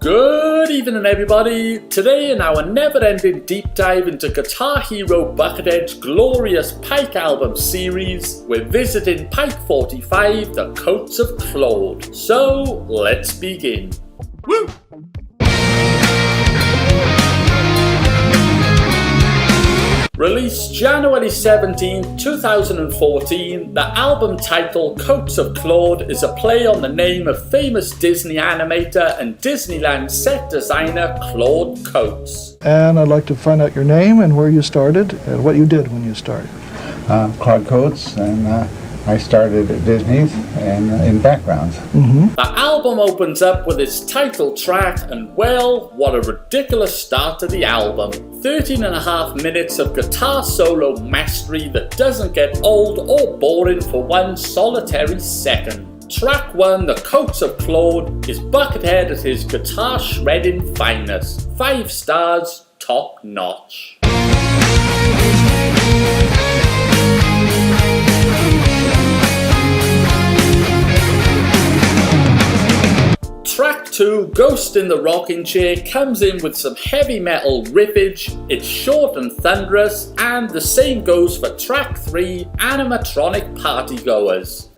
Good evening everybody! Today in our never-ending deep dive into Guitar Hero Buckethead's glorious Pike album series, we're visiting Pike 45, the Coats of Claude. So, let's begin. Woo! Released January 17, 2014, the album title Coats of Claude is a play on the name of famous Disney animator and Disneyland set designer Claude Coats. And I'd like to find out your name and where you started and what you did when you started. Claude Coats, and I started at Disney's and in backgrounds. The album opens up with its title track, and well, what a ridiculous start to the album. 13.5 minutes of guitar solo mastery that doesn't get old or boring for one solitary second. Track 1, The Coats of Claude, is Buckethead at his guitar shredding finest. 5 stars, top notch. Track 2, Ghost in the Rocking Chair, comes in with some heavy metal riffage. It's short and thunderous, and the same goes for track 3, Animatronic Party Goers.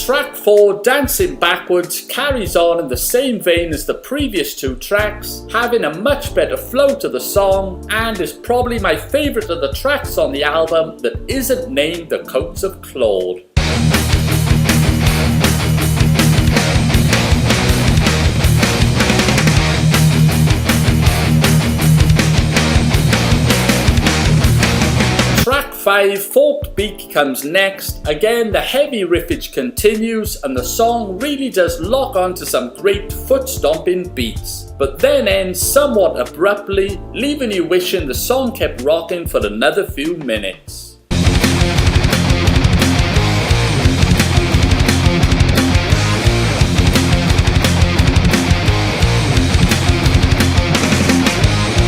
Track 4, Dancing Backwards, carries on in the same vein as the previous 2 tracks, having a much better flow to the song, and is probably my favourite of the tracks on the album that isn't named The Coats of Claude. Track 5, Forked Beak, comes next. Again, the heavy riffage continues and the song really does lock onto some great foot stomping beats, but then ends somewhat abruptly, leaving you wishing the song kept rocking for another few minutes.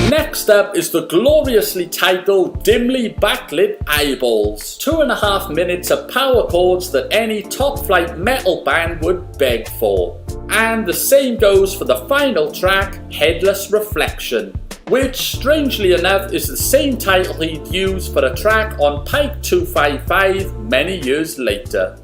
Next up is the gloriously titled Dimly Backlit Eyeballs. 2.5 minutes of power chords that any top-flight metal band would beg for. And the same goes for the final track, Headless Reflection, which strangely enough is the same title he'd used for a track on Pike 255 many years later.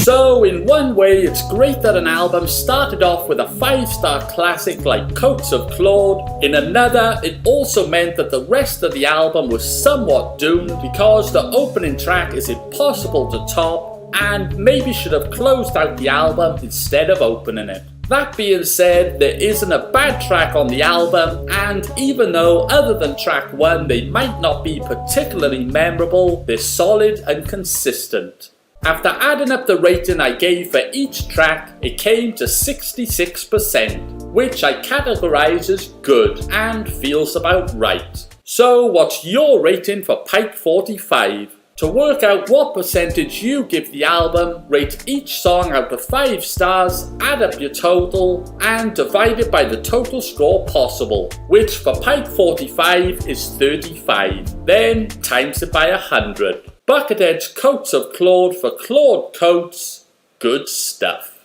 So in one way it's great that an album started off with a 5-star classic like Coats of Claude. In another, it also meant that the rest of the album was somewhat doomed because the opening track is impossible to top and maybe should have closed out the album instead of opening it. That being said, there isn't a bad track on the album, and even though other than track 1 they might not be particularly memorable, they're solid and consistent. After adding up the rating I gave for each track, it came to 66%, which I categorise as good and feels about right. So what's your rating for Pike 45? To work out what percentage you give the album, rate each song out of 5 stars, add up your total, and divide it by the total score possible, which for Pike 45 is 35. Then times it by 100. Buckethead's Coats of Claude for Claude Coats. Good stuff.